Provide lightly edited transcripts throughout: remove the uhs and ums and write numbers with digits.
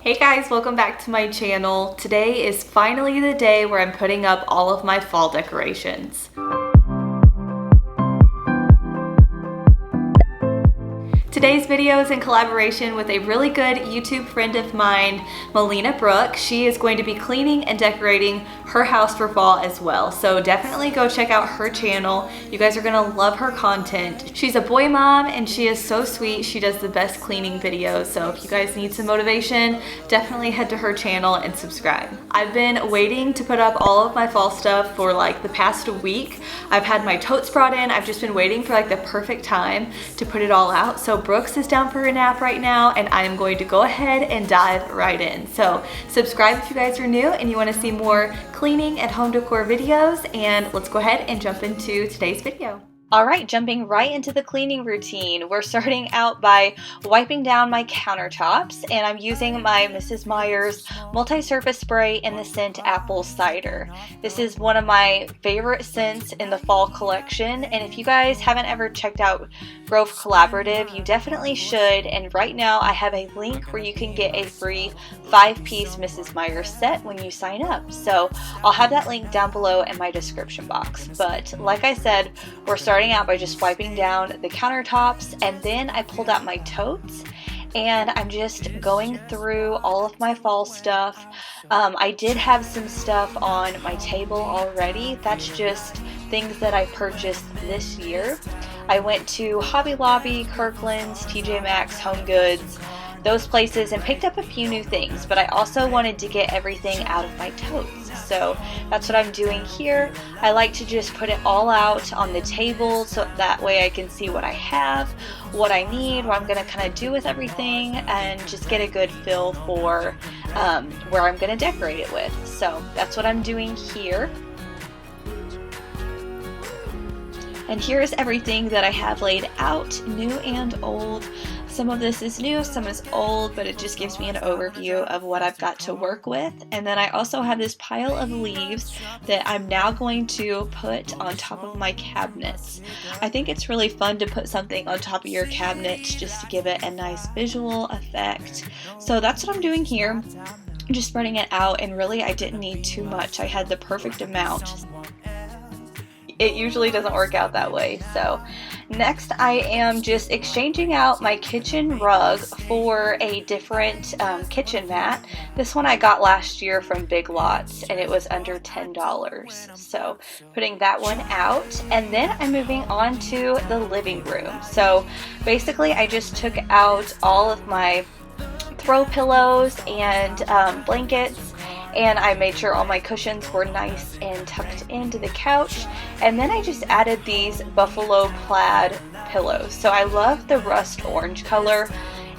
Hey guys, welcome back to my channel. Today is finally the day where I'm putting up all of my fall decorations. Today's video is in collaboration with a really good YouTube friend of mine, Melina Brook. She is going to be cleaning and decorating her house for fall as well. So definitely go check out her channel. You guys are gonna love her content. She's a boy mom and she is so sweet. She does the best cleaning videos. So if you guys need some motivation, definitely head to her channel and subscribe. I've been waiting to put up all of my fall stuff for like the past week. I've had my totes brought in. I've just been waiting for like the perfect time to put it all out. So Brooks is down for a nap right now and I am going to go ahead and dive right in. So subscribe if you guys are new and you want to see more cleaning and home decor videos, and let's go ahead and jump into today's video. Alright, jumping right into the cleaning routine. We're starting out by wiping down my countertops, and I'm using my Mrs. Meyer's multi-surface spray in the scent Apple Cider. This is one of my favorite scents in the fall collection, and if you guys haven't ever checked out Grove Collaborative, you definitely should. And right now I have a link where you can get a free 5-piece Mrs. Meyer set when you sign up. So I'll have that link down below in my description box. But like I said, we're starting out by just wiping down the countertops, and then I pulled out my totes and I'm just going through all of my fall stuff. I did have some stuff on my table already. That's just things that I purchased this year. I went to Hobby Lobby, Kirkland's, TJ Maxx, Home Goods, those places, and picked up a few new things, but I also wanted to get everything out of my totes. So that's what I'm doing here. I like to just put it all out on the table so that way I can see what I have, what I need, what I'm going to kind of do with everything, and just get a good feel for where I'm going to decorate it with. So that's what I'm doing here. And here's everything that I have laid out, new and old. Some of this is new, some is old, but it just gives me an overview of what I've got to work with. And then I also have this pile of leaves that I'm now going to put on top of my cabinets. I think it's really fun to put something on top of your cabinets just to give it a nice visual effect. So that's what I'm doing here. I'm just spreading it out, and really I didn't need too much. I had the perfect amount. It usually doesn't work out that way. So next I am just exchanging out my kitchen rug for a different kitchen mat. This one I got last year from Big Lots and it was under $10. So putting that one out, and then I'm moving on to the living room. So basically I just took out all of my throw pillows and blankets, and I made sure all my cushions were nice and tucked into the couch. And then I just added these buffalo plaid pillows. So I love the rust orange color.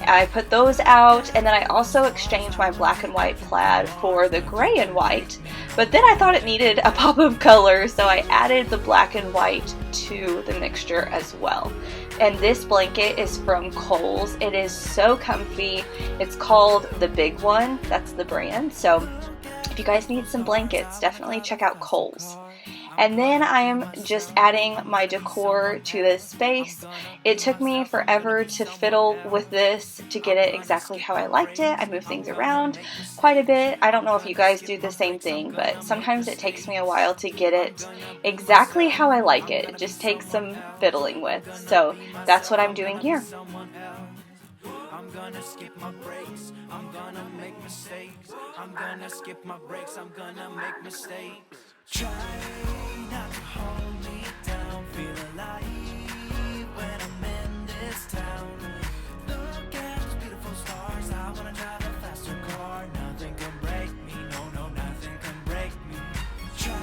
I put those out, and then I also exchanged my black and white plaid for the gray and white. But then I thought it needed a pop of color, so I added the black and white to the mixture as well. And this blanket is from Kohl's. It is so comfy. It's called the Big One. That's the brand. So if you guys need some blankets, definitely check out Kohl's. And then I am just adding my decor to this space. It took me forever to fiddle with this to get it exactly how I liked it. I moved things around quite a bit. I don't know if you guys do the same thing, but sometimes it takes me a while to get it exactly how I like it. It just takes some fiddling with. So that's what I'm doing here. I'm gonna skip my breaks, I'm gonna make mistakes. I'm gonna skip my breaks, I'm gonna make mistakes. Try not to hold me down, feel alive when I'm in this town. Look at those beautiful stars, I wanna drive a faster car. Nothing can break me, no, nothing can break me. Try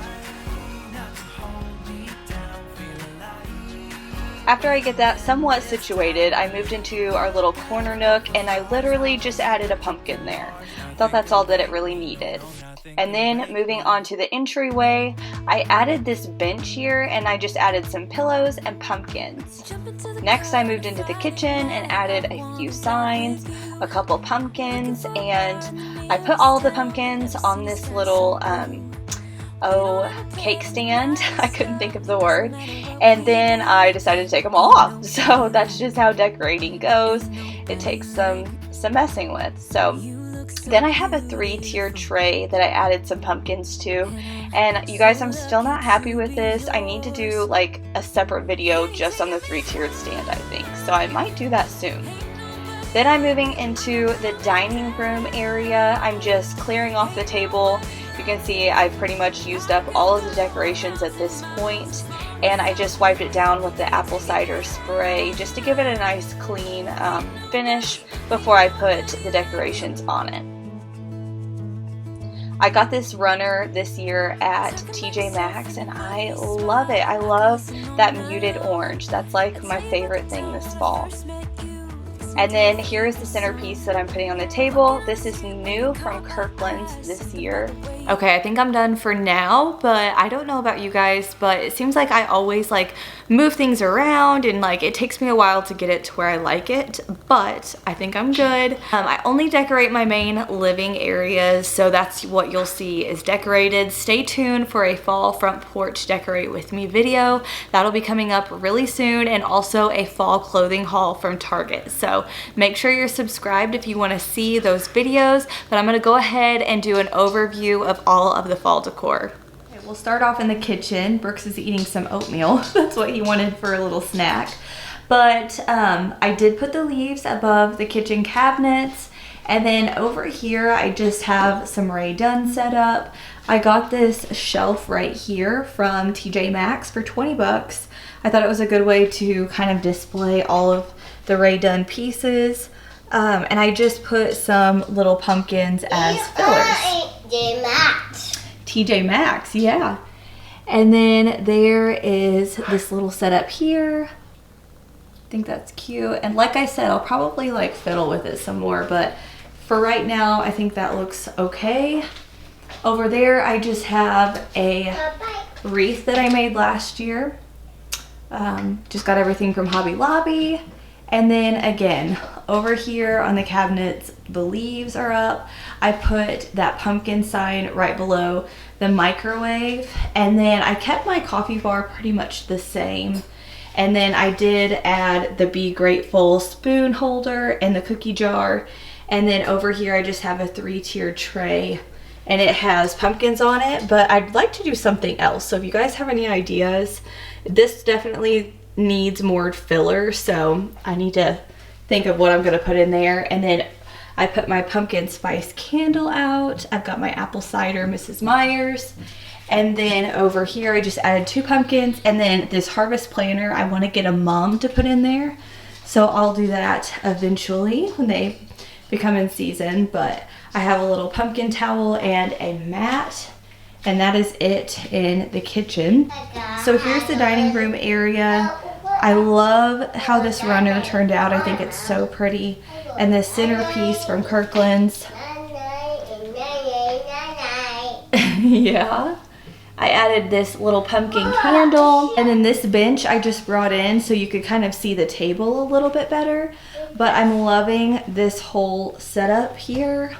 not to hold me down, feel alive. After I get that somewhat situated, I moved into our little corner nook and I literally just added a pumpkin there. Thought that's all that it really needed. And then moving on to the entryway, I added this bench here and I just added some pillows and pumpkins. Next I moved into the kitchen and added a few signs, a couple pumpkins, and I put all the pumpkins on this little cake stand. I couldn't think of the word. And then I decided to take them all off. So that's just how decorating goes. It takes some messing with. So Then I have a 3-tiered tray that I added some pumpkins to, and you guys, I'm still not happy with this. I need to do like a separate video just on the 3-tiered stand, I think, so I might do that soon. Then I'm moving into the dining room area. I'm just clearing off the table. You can see I've pretty much used up all of the decorations at this point, and I just wiped it down with the apple cider spray just to give it a nice clean finish before I put the decorations on it. I got this runner this year at TJ Maxx and I love it. I love that muted orange. That's like my favorite thing this fall. And then here's the centerpiece that I'm putting on the table. This is new from Kirkland's this year. Okay, I think I'm done for now, but I don't know about you guys, but it seems like I always like move things around and like it takes me a while to get it to where I like it, but I think I'm good. I only decorate my main living areas, so that's what you'll see is decorated. Stay tuned for a fall front porch decorate with me video. That'll be coming up really soon, and also a fall clothing haul from Target. So make sure you're subscribed if you want to see those videos, but I'm going to go ahead and do an overview of all of the fall decor. We'll start off in the kitchen. Brooks is eating some oatmeal. That's what he wanted for a little snack. But I did put the leaves above the kitchen cabinets. And then over here, I just have some Rae Dunn set up. I got this shelf right here from TJ Maxx for 20 bucks. I thought it was a good way to kind of display all of the Rae Dunn pieces. And I just put some little pumpkins as fillers. TJ Maxx, yeah. And then there is this little setup here. I think that's cute. And like I said, I'll probably like fiddle with it some more, but for right now, I think that looks okay. Over there, I just have a wreath that I made last year. Just got everything from Hobby Lobby. And then again, over here on the cabinets, the leaves are up. I put that pumpkin sign right below the microwave. And then I kept my coffee bar pretty much the same. And then I did add the Be Grateful spoon holder and the cookie jar. And then over here, I just have a 3-tiered tray. And it has pumpkins on it, but I'd like to do something else. So if you guys have any ideas, this definitely needs more filler, so I need to think of what I'm gonna put in there. And then I put my pumpkin spice candle out. I've got my apple cider Mrs. Myers, and then over here I just added 2 pumpkins, and then this harvest planner I want to get a mum to put in there, so I'll do that eventually when they become in season. But I have a little pumpkin towel and a mat, and that is it in the kitchen. So here's the dining room area. I love how this runner turned out. I think it's so pretty. And the centerpiece from Kirkland's. Yeah. I added this little pumpkin candle. And then this bench I just brought in so you could kind of see the table a little bit better. But I'm loving this whole setup here.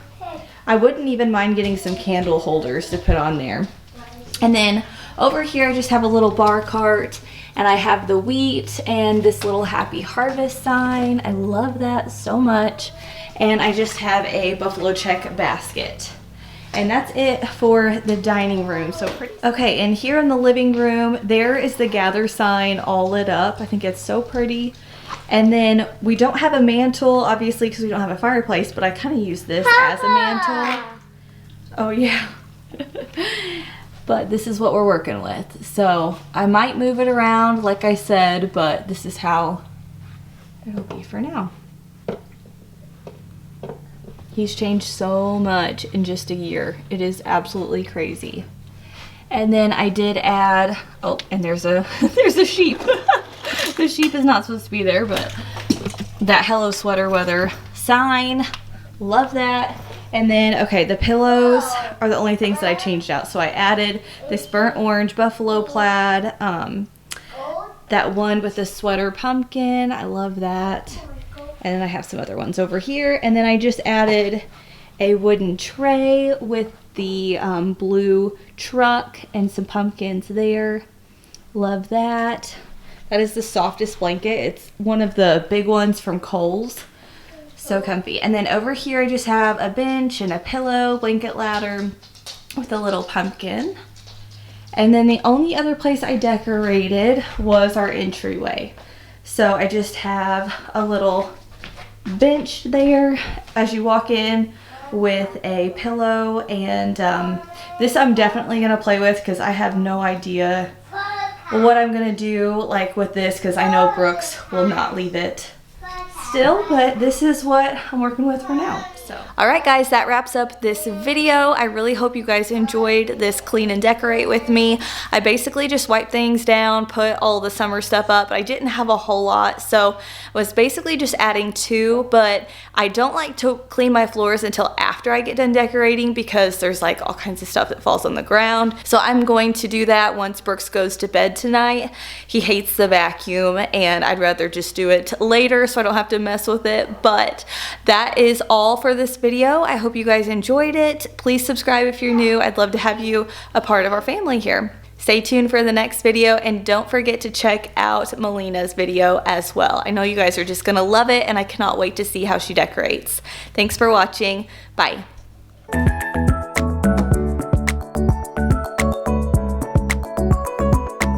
I wouldn't even mind getting some candle holders to put on there. And then over here I just have a little bar cart, and I have the wheat and this little happy harvest sign. I love that so much. And I just have a buffalo check basket. And that's it for the dining room. So pretty. Okay, and here in the living room, there is the gather sign all lit up. I think it's so pretty. And then we don't have a mantle, obviously, because we don't have a fireplace, but I kind of use this as a mantle. Oh, yeah. But this is what we're working with. So I might move it around, like I said, but this is how it'll be for now. He's changed so much in just a year. It is absolutely crazy. And then I did add, oh, and there's a sheep. The sheep is not supposed to be there, but that Hello Sweater Weather sign, love that. And then, okay, the pillows are the only things that I changed out. So I added this burnt orange buffalo plaid, that one with the sweater pumpkin, I love that. And then I have some other ones over here. And then I just added a wooden tray with the blue truck and some pumpkins there. Love that. That is the softest blanket. It's one of the big ones from Kohl's. So comfy. And then over here I just have a bench and a pillow, blanket ladder with a little pumpkin. And then the only other place I decorated was our entryway. So I just have a little bench there as you walk in with a pillow, and this I'm definitely gonna play with because I have no idea what I'm gonna do like with this, because I know Brooks will not leave it still, but this is what I'm working with for now. So, all right guys, that wraps up this video. I really hope you guys enjoyed this clean and decorate with me. I basically just wiped things down, put all the summer stuff up, but I didn't have a whole lot, so I was basically just adding two. But I don't like to clean my floors until after I get done decorating because there's like all kinds of stuff that falls on the ground. So I'm going to do that once Brooks goes to bed tonight. He hates the vacuum and I'd rather just do it later so I don't have to mess with it. But that is all for this video. I hope you guys enjoyed it. Please subscribe if you're new. I'd love to have you a part of our family here. Stay tuned for the next video, and don't forget to check out Melina's video as well. I know you guys are just gonna love it, and I cannot wait to see how she decorates. Thanks for watching. Bye.